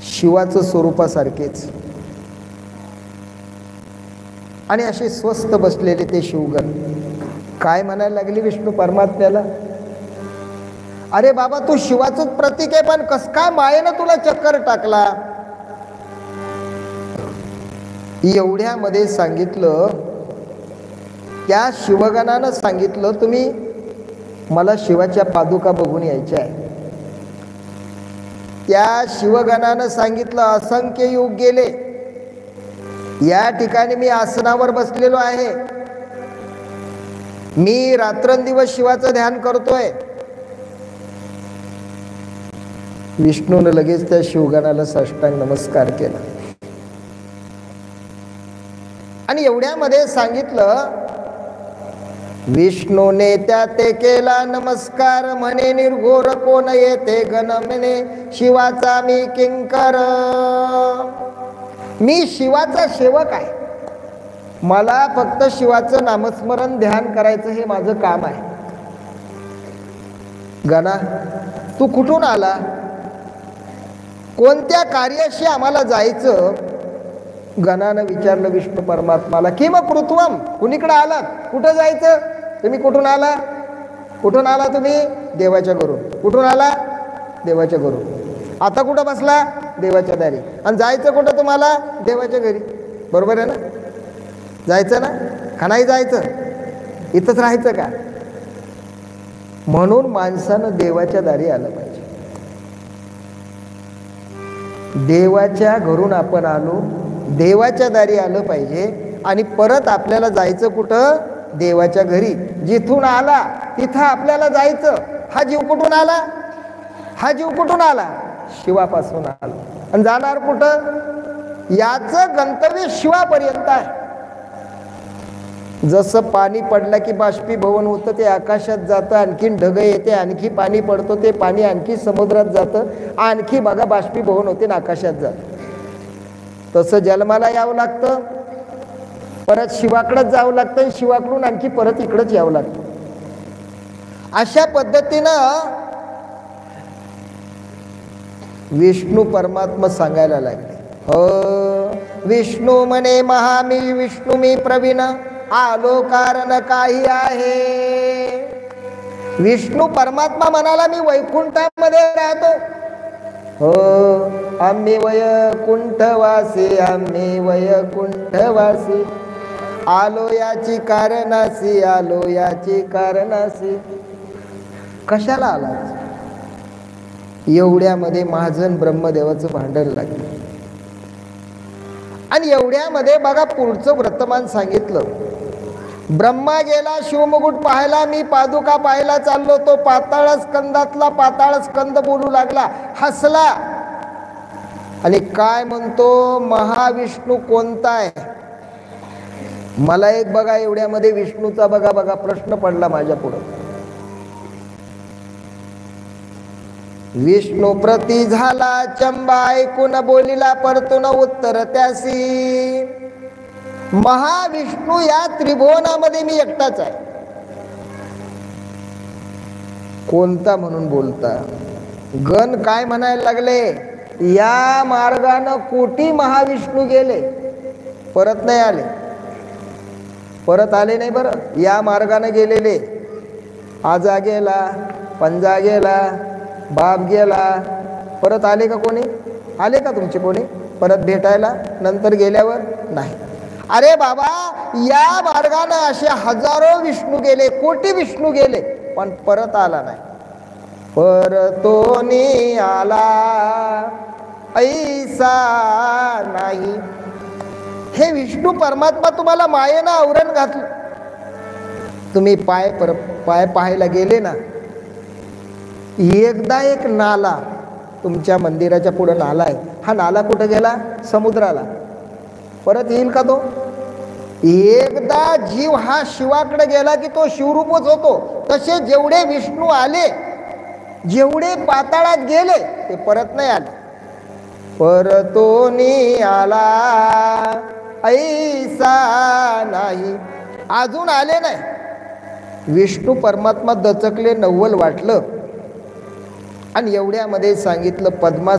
शिवाचं स्वरूपासारखेच आणि असे स्वस्थ बसलेले ते शिवगण काय म्हणायला लागले विष्णू परमात्म्याला, अरे बाबा तू शिवाचंच प्रतीक आहे, पण कस काय मायेनं तुला चक्कर टाकला. एवढ्यामध्ये सांगितलं, त्या शिवगणानं सांगितलं, तुम्ही मला शिवाच्या पादुका बघून यायच्या आहे. त्या शिवगणानं सांगितलं, असंख्य युग गेले, या ठिकाणी मी आसनावर बसलेलो आहे, मी रात्रंदिवस शिवाचं ध्यान करतोय. विष्णूनं लगेच त्या शिवगणाला साष्टांग नमस्कार केला आणि एवढ्यामध्ये सांगितलं, विष्णूने त्या ते केला नमस्कार, म्हणे निर्घोर कोण येते गण, म्हणे शिवाचा मी किंकर. मी शिवाचा सेवक आहे, मला फक्त शिवाचं नामस्मरण ध्यान करायचं हे माझं काम आहे. गणा तू कुठून आला, कोणत्या कार्याशी आम्हाला जायचं. गणानं विचारलं विष्णू परमात्माला, की मग कृत्वम कुणीकडे आलात, कुठं जायचं, तुम्ही कुठून आला, कुठून आला तुम्ही, देवाच्या घरून. कुठून आला, देवाच्या घरून. आता कुठं बसला, देवाच्या दारी. आणि जायचं कुठं तुम्हाला, देवाच्या घरी. बरोबर आहे ना, जायचं ना का नाही जायचं, इथंच राहायचं का. म्हणून माणसानं देवाच्या दारी आलं पाहिजे. देवाच्या घरून आपण आलो, देवाच्या दारी आलं पाहिजे आणि परत आपल्याला जायचं कुठं, देवाच्या घरी. जिथून आला तिथं आपल्याला जायचं. हा जीव कुठून आला, हा जीव कुठून आला, शिवापासून आला. आणि जाणार कुठं, याचं गंतव्य शिवापर्यंत आहे. जसं पाणी पडलं की बाष्पीभवन होतं, ते आकाशात जातं, आणखीन ढग येते, आणखी पाणी पडतं, ते पाणी आणखी समुद्रात जातं, आणखी बघा बाष्पीभवन होते ना आकाशात जातं. तसं जन्माला यावं लागतं, परत शिवाकडेच जावं लागतं, शिवाकडून आणखी परत इकडंच यावं लागतं. अशा पद्धतीनं विष्णू परमात्मा सांगायला लागले. विष्णू म्हणे महा मी विष्णू मी प्रवीण, आलो कारण काही आहे. विष्णू परमात्मा म्हणाला, मी वैकुंठामध्ये राहतो. आम्ही वैकुंठवासी, आम्ही वैकुंठवासी, आलो याची कारणासी, आलो याची कारणासी. कशाला आला, एवढ्यामध्ये महाजन ब्रह्मदेवाचं भांडण लागलं. आणि एवढ्यामध्ये बघा पुढचं वर्तमान सांगितलं. ब्रह्मा गेला शिवमुकुट पाहायला, मी पादुका पाहायला चाललो. तो पाताळ स्कंदातला पाताळ स्कंद बोलू लागला, हसला आणि काय म्हणतो, महाविष्णू कोणता आहे. मला एक बघा, एवढ्यामध्ये विष्णूचा बघा बघा प्रश्न पडला माझ्या पुढं. विष्णू प्रति झाला चंबा, ऐकून बोलिला परतून उत्तर त्यासी. महाविष्णू या त्रिभुवनामध्ये मी एकटाच आहे. कोणता म्हणून बोलता. गण काय म्हणायला लागले, या मार्गानं कोटी महाविष्णू गेले, परत नाही आले. परत आले नाही बरं, या मार्गाने गेलेले. आजा गेला, पंजा गेला, बाप गेला, परत आले का कोणी, आले का तुमचे कोणी परत भेटायला नंतर गेल्यावर, नाही. अरे बाबा, या मार्गाने असे हजारो विष्णू गेले, कोटी विष्णू गेले, पण परत आला नाही. परतोनी आला ऐसा नाही. हे विष्णू परमात्मा तुम्हाला मायेनं आवरण घातलं. तुम्ही पाय पाहायला गेले ना, एकदा एक नाला तुमच्या मंदिराच्या पुढे नाला आहे, हा नाला कुठे गेला, समुद्राला. परत येईल का तो. एकदा जीव हा शिवाकडे गेला की तो शिवरूपच होतो. तसे जेवढे विष्णू आले, जेवढे पाताळात गेले, ते परत नाही आले. परतोनी आला ऐसा नाही, अजून आले नाही. विष्णू परमात्मा दचकले, नवल वाटलं आणि एवढ्यामध्ये सांगितलं, पद्मा